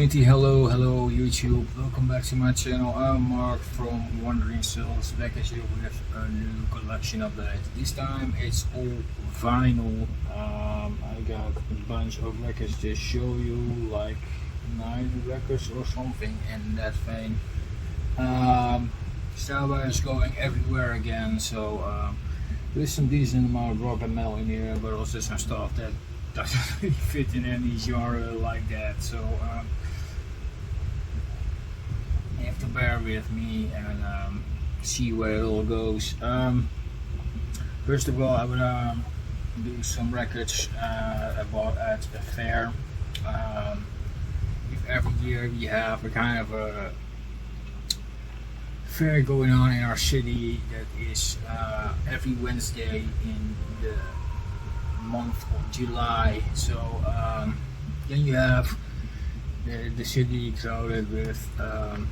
community, hello YouTube, welcome back to my channel. I'm Mark from Wandering Souls, back at you with a new collection update. This time it's all vinyl. I got a bunch of records to show you, like 9 records or something in that vein. Starwire is going everywhere again, so there's some decent amount of rock and metal in here, but also some stuff that doesn't really fit in any genre like that, so you have to bear with me and see where it all goes. First of all, I would do some records I bought at a fair. If every year we have a kind of a fair going on in our city that is every Wednesday in the month of July, so then you have the city crowded with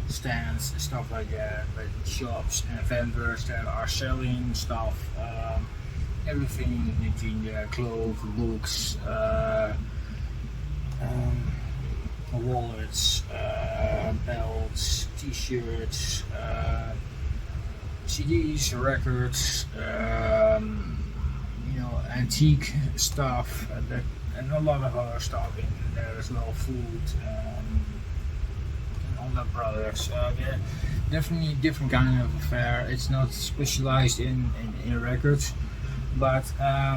stands and stuff like that, but shops and vendors that are selling stuff, everything between clothes, books, wallets, belts, t-shirts, CDs, records, antique stuff, and a lot of other stuff in there as well, food, and all that products. Definitely different kind of affair. It's not specialized in records, but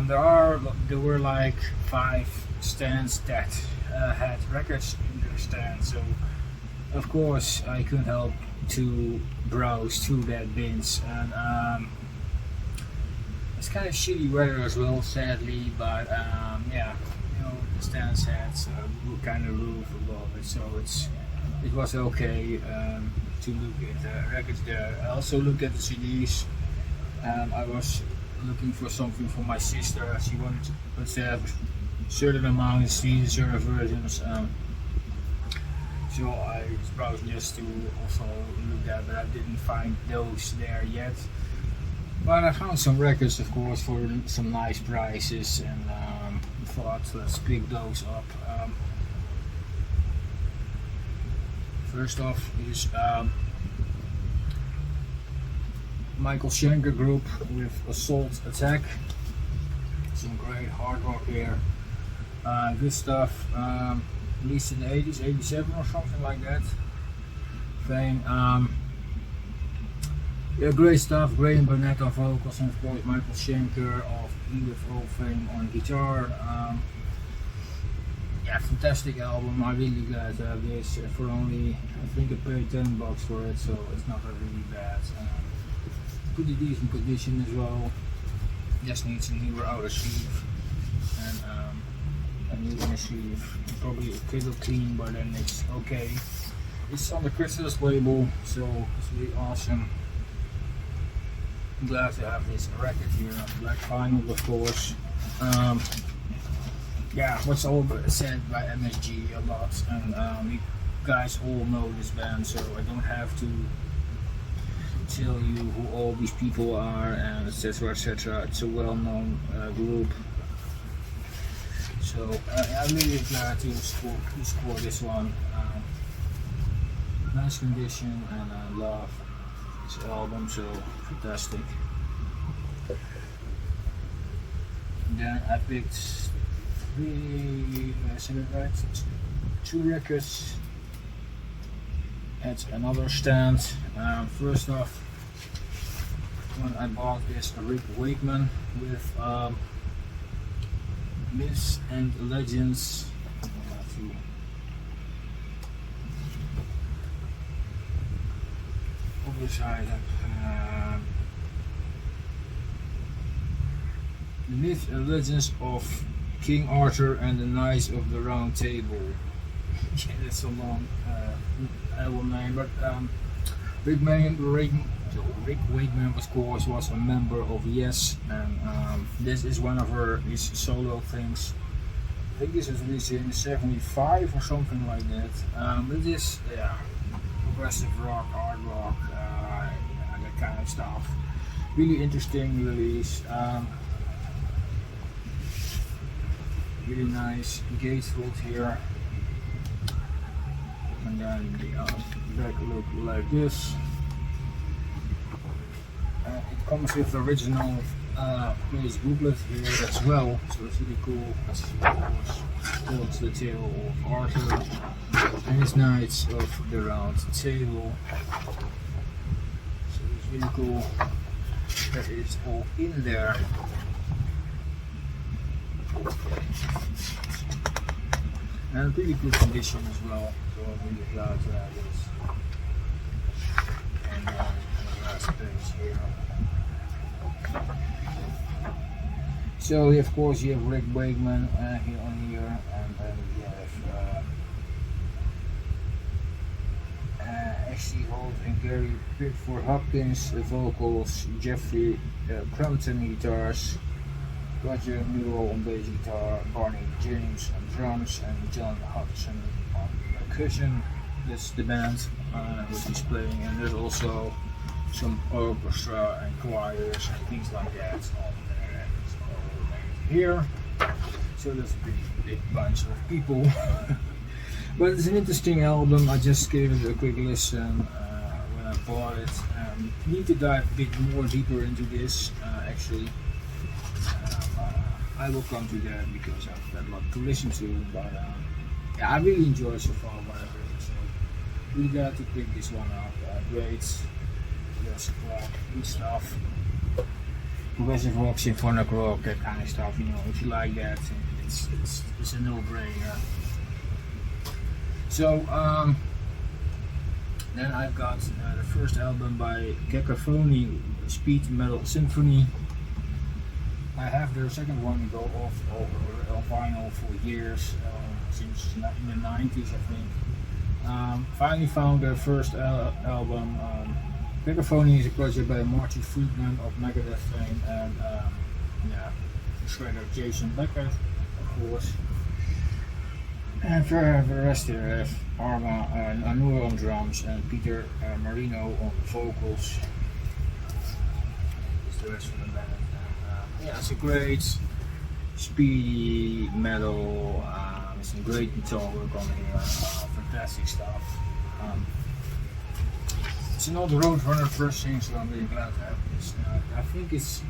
there were like 5 stands that had records in their stand, so of course I couldn't help to browse through that bins. And it's kind of shitty weather as well, sadly, but yeah, the stands had a kind of roof above it, so it was okay to look at the records there. I also looked at the CDs. I was looking for something for my sister. She wanted to have a certain amount of CDs, certain versions. So I browsed just to also look at, but I didn't find those there yet. But I found some records, of course, for some nice prices, and thought let's pick those up. First off is Michael Schenker group with Assault Attack. Some great hard rock here. Good stuff. Released in the 80s, 87 or something like that. Thing. Yeah, great stuff. Graham Burnett on vocals, and of course Michael Schenker of UFO fame on guitar. Yeah, fantastic album. I really glad to have this for only, I think I paid $10 for it, so it's not really bad. Pretty decent condition as well. Just needs a newer outer sleeve and a new inner sleeve. Probably a little clean, but then it's okay. It's on the Crystals label, so it's really awesome. I'm glad to have this record here, black vinyl, of course. Yeah, what's all said by MSG a lot, and you guys all know this band, so I don't have to tell you who all these people are, and etc. etc. It's a well-known group, so I'm really glad to score this one. Nice condition, and I love this album, so fantastic. And then I picked 2 records at another stand. First off, one I bought is a Wakeman with Myths and Legends. Other side, the Myths and Legends of King Arthur and the Knights of the Round Table. Yeah, that's a long album name, but Rick Wakeman, of course, was a member of Yes, and this is one of his solo things. I think this was released in '75 or something like that. It is, yeah, progressive rock, hard rock, that kind of stuff. Really interesting release. Really nice gatefold here. and then the back look like this. It comes with the original page booklet here as well, so it's really cool. It's of course tells the tale of Arthur and his Knights of the Round Table. So it's really cool that it's all in there. And pretty good condition as well, so I'm really glad to have this. And the last page here. So of course you have Rick Wakeman here on here, and then you have Ashley Holt and Gary Pickford Hopkins vocals, Jeffrey Crumpton guitars, Roger Newell on bass guitar, Barney James on drums, and John Hodgson on percussion. That's the band which is playing, and there's also some orchestra and choirs and things like that on there. It's all here. So there's a big bunch of people. But it's an interesting album. I just gave it a quick listen when I bought it. Need to dive a bit more deeper into this actually. I will come to that because I've got a lot to listen to, but yeah, I really enjoyed so far what I've heard. So we got to pick this one up. Great, classic rock, good stuff. Progressive rock, symphonic rock, that kind of stuff. You know, if you like that, it's a no-brainer. So then I've got the first album by Cacophony, Speed Metal Symphony. I have their second one go off on vinyl for years, since in the 90s I think. Finally found their first album. Cacophony is a project by Marty Friedman of Megadeth fame, and yeah, shredder Jason Becker, of course. And for the rest here I have Arma Anur on drums and Peter Marino on vocals. That's the rest of the band. Yeah, it's a great speedy metal, some great guitar work on here, fantastic stuff. It's an old Roadrunner pressing, so I'm really glad to have this. I think it's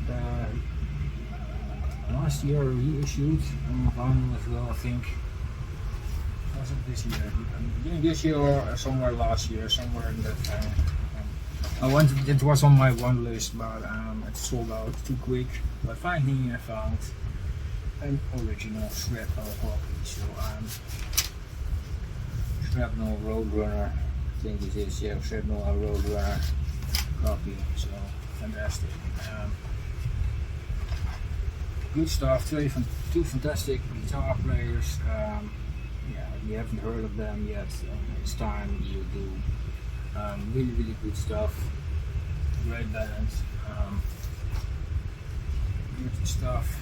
last year reissued on vinyl as well, I think. Was it this year? Beginning this year or somewhere last year, somewhere in that time. It was on my one list, but it sold out too quick. But finally I found an original Shrapnel copy. So Shrapnel Roadrunner, I think it is, yeah, Shrapnel Roadrunner copy. So fantastic. Good stuff. Two fantastic guitar players. Yeah, if you haven't heard of them yet, it's time you do. Really good stuff. Great band. Good stuff.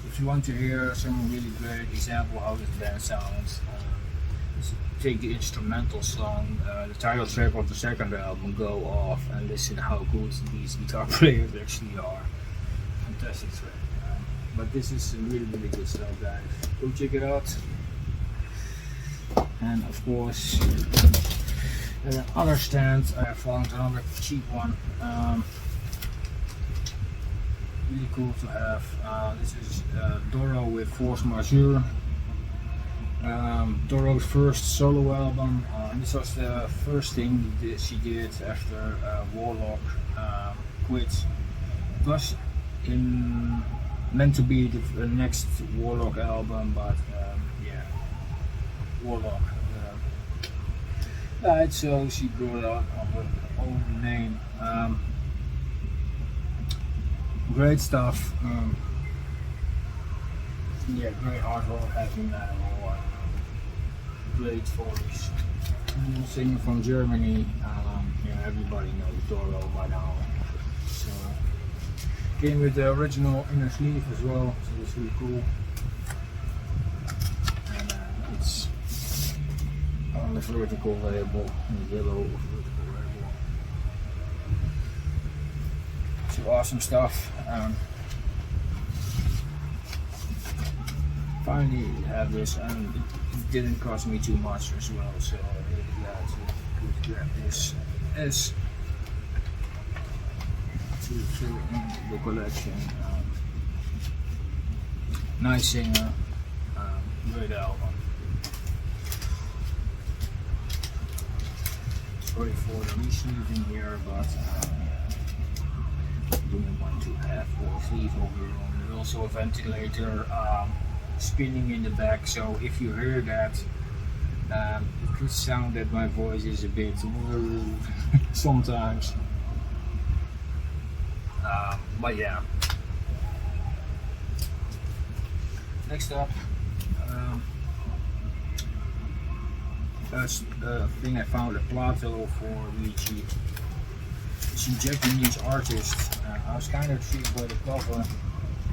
If you want to hear some really great example how this band sounds, take the instrumental song, the title track of the second album, Go Off, and listen how good these guitar players actually are. Fantastic track. But this is really good stuff, guys. Go check it out. And of course, other stand, I found another cheap one. Really cool to have. This is Doro with Force Majeure. Doro's first solo album. This was the first thing she did after Warlock quit. It was meant to be the next Warlock album, but yeah, Warlock died, so she brought it out on her own name. Great stuff. Yeah, great hard rock, heavy metal, great voice. Singer from Germany. Yeah, everybody knows Doro by now. So came with the original inner sleeve as well, so it's really cool. And it's on the vertical label, the yellow vertical label. So awesome stuff. finally have this, and it didn't cost me too much as well, so I'm really glad to grab this as to fill in the collection. Nice singer, great album. Sorry for the receiving here, but didn't want to have all sleeve overall. There's also a ventilator spinning in the back, so if you hear that, it could sound that my voice is a bit sometimes. But yeah. Next up, a thing I found at Plato for really cheap. It's a Japanese artist. I was kind of intrigued by the cover,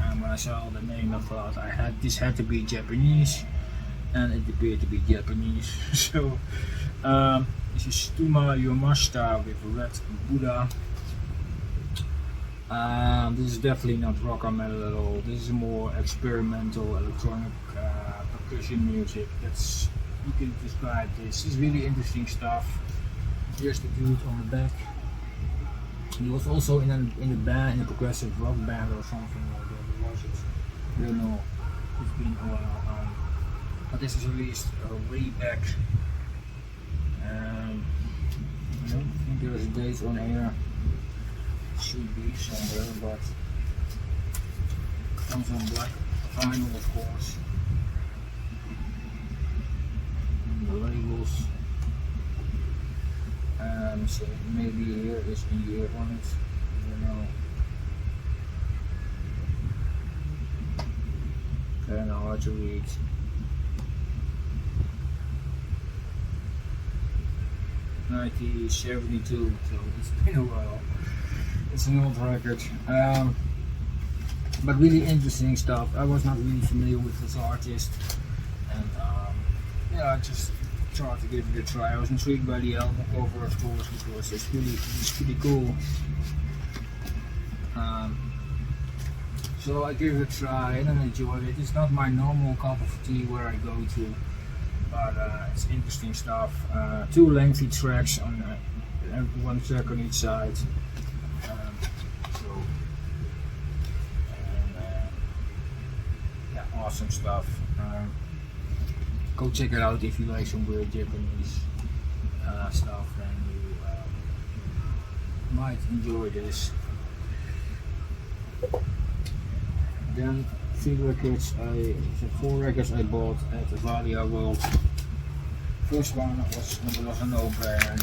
and when I saw the name I thought this had to be Japanese, and it appeared to be Japanese. So this is Stomu Yamash'ta with a red Buddha. This is definitely not rock or metal at all. This is more experimental electronic percussion music. That's, you can describe this. This is really interesting stuff. Here's the dude on the back. He was also in a band, in a progressive rock band or something like that. Was it? I don't know. It's been a while. But this is released way back. I don't think there is a date on here. Should be somewhere, but comes on black vinyl, of course. And the labels. So maybe here is a year on it. I don't know. Kind of hard to read. (1972), so it's been a while. It's an old record, but really interesting stuff. I was not really familiar with this artist, and yeah, I just tried to give it a try. I was intrigued by the album cover, of course, because it's pretty cool. So I gave it a try and I enjoyed it. It's not my normal cup of tea where I go to, but it's interesting stuff. 2 lengthy tracks on 1 track on each side. Awesome stuff. Go check it out if you like some weird Japanese stuff, and you might enjoy this. Then 4 records I bought at the Valia World. First one was a no-brainer.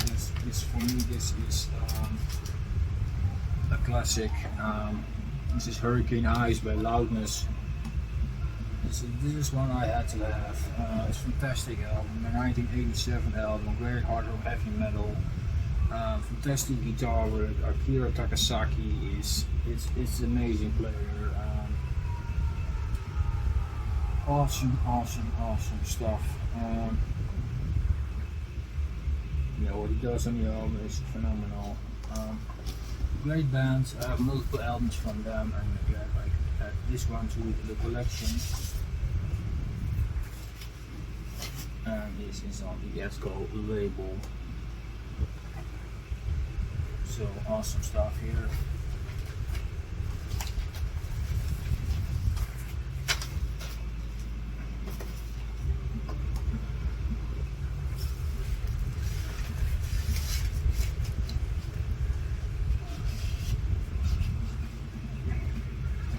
This for me, this is a classic. This is Hurricane Eyes by Loudness. This is one I had to have. It's a fantastic album, a 1987 album, very hard rock, heavy metal. Fantastic guitar work. Akira Takasaki is an amazing player. Awesome stuff. What he does on the album is phenomenal. Great bands. I have multiple albums from them, and again, I could add this one to the collection. And this is on the Esco label. So awesome stuff here.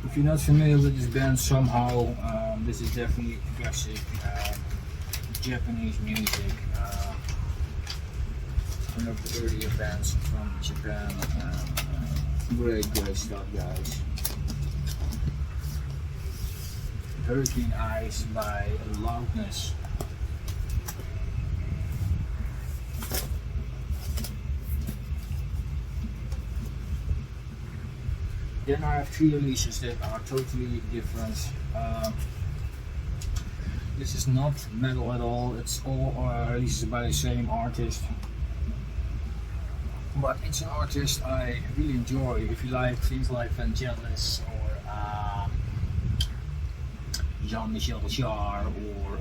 If you're not familiar with this band somehow, this is definitely progressive Japanese music. One of the earlier bands from Japan. Great stuff, guys. Hurricane Eyes by Loudness. Then I have 3 releases that are totally different. This is not metal at all, it's all releases by the same artist. But it's an artist I really enjoy. If you like things like Vangelis or Jean-Michel Jarre or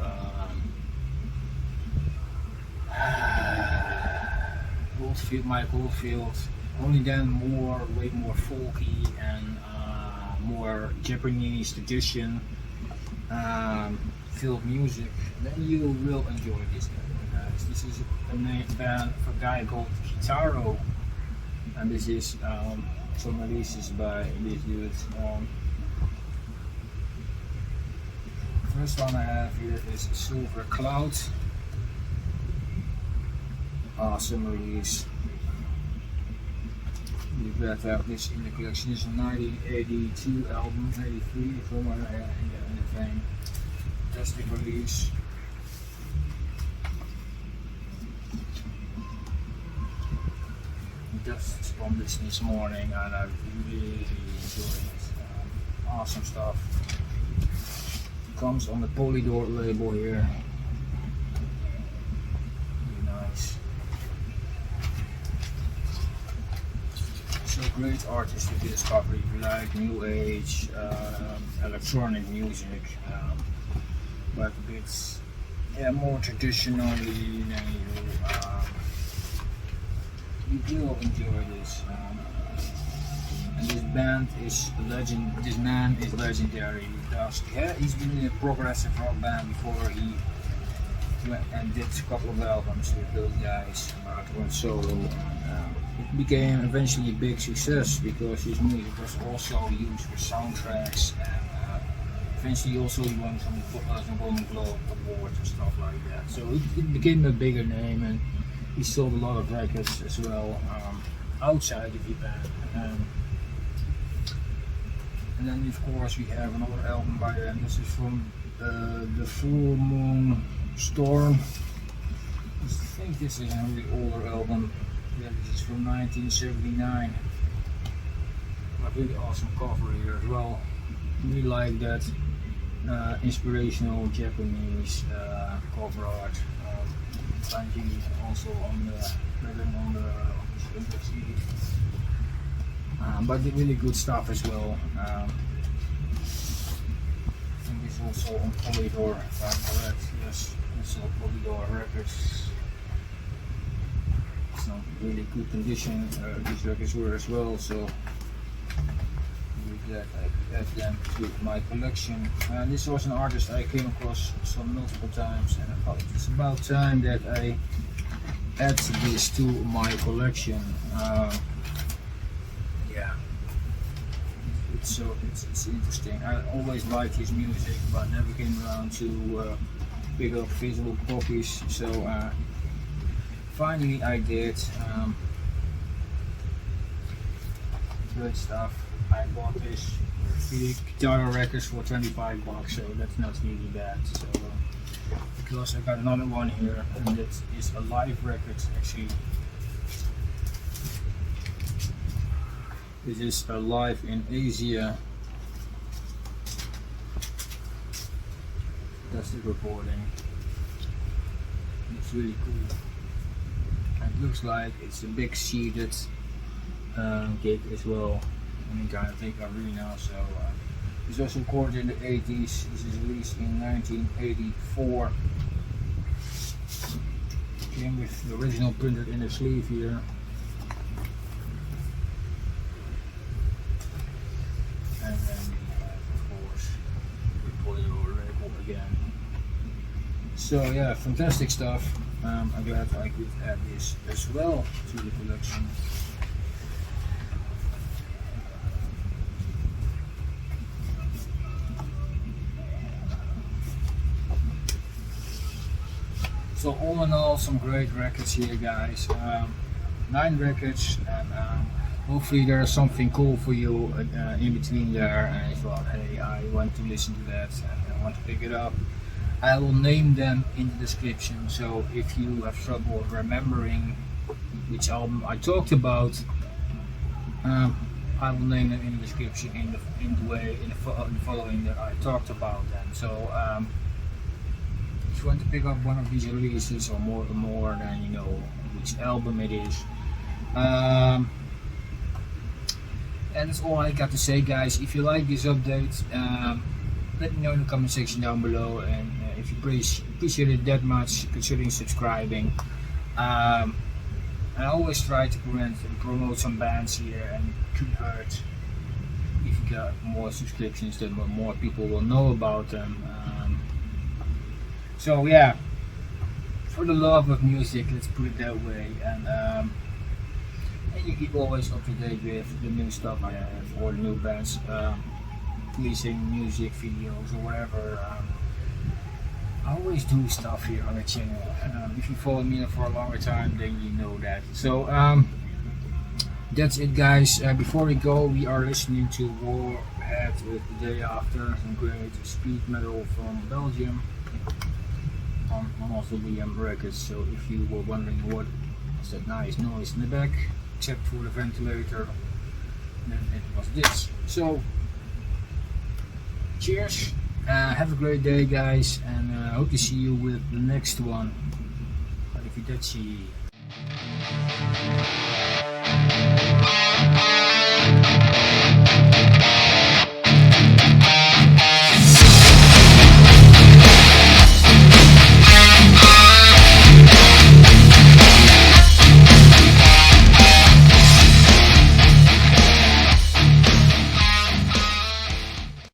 Mike Oldfield. Only then way more folky and more Japanese tradition filled music. Then you will enjoy this guy, guys. This is a band of a guy called Kitaro, and this is some releases by this dude. First one I have here is Silver Cloud. Awesome release. You better have this in the collection. This is a 1982 album, 83 somewhere in the vein. Fantastic release. Just spun this morning and I really enjoyed it. Awesome stuff. Comes on the Polydor label here. Really nice. So great artists to discover if you like new age electronic music, but a bit more traditionally than you will enjoy this. And this band is legend. This man is legendary. He's been in a progressive rock band before he went and did a couple of albums with those guys. Went solo. It became eventually a big success because his music was also used for soundtracks, and eventually also he won some Golden Globe awards and stuff like that. So it became a bigger name, and he sold a lot of records as well outside of Japan. And then of course we have another album by them. This is from the Full Moon Storm. I think this is a really older album. Yeah, this is from 1979. A really awesome cover here as well. Really like that inspirational Japanese cover art. Thank also on the CD. But really good stuff as well. I think this is also on Polydor, if I'm correct. Yes, it's on Polydor Records. It's not really good condition. These records were as well, so really glad I could add them to my collection. This was an artist I came across multiple times, and I thought it's about time that I add this to my collection. Yeah, it's interesting. I always liked his music, but never came around to pick up physical copies. So finally I did. Great stuff. I bought this Kitaro records for 25 bucks, so that's not really bad. So because I got another one here, and that is a live record actually. This is a live in Asia. That's the recording. It's really cool. And it looks like it's a big seated gig as well. Any kind of big arena. So this was recorded in the 80s. This is released in 1984. Came with the original printed in the sleeve here. And then we have, of course, the Polydor label again. So yeah, fantastic stuff. I'm glad I could add this as well to the collection. So all in all, some great records here, guys. 9 records, and hopefully there's something cool for you in between there. And you thought, hey, I want to listen to that and I want to pick it up. I will name them in the description. So if you have trouble remembering which album I talked about, I will name them in the description in the following that I talked about them. So if you want to pick up one of these releases or more than you know which album it is. And that's all I got to say, guys. If you like this update, let me know in the comment section down below, and if you appreciate it that much, considering subscribing. I always try to promote some bands here, and it could hurt if you got more subscriptions, then more people will know about them. So yeah, for the love of music, let's put it that way, and you keep always up to date with the new stuff I have, or the new bands releasing music videos or whatever. I always do stuff here on the channel. If you follow me for a longer time, then you know that. So that's it, guys. Before we go, we are listening to Warhead with The Day After, some great speed metal from Belgium on also the records. So if you were wondering what was that nice noise in the back, except for the ventilator, then it was this. So cheers, have a great day, guys, and hope to see you with the next one. Arrivederci.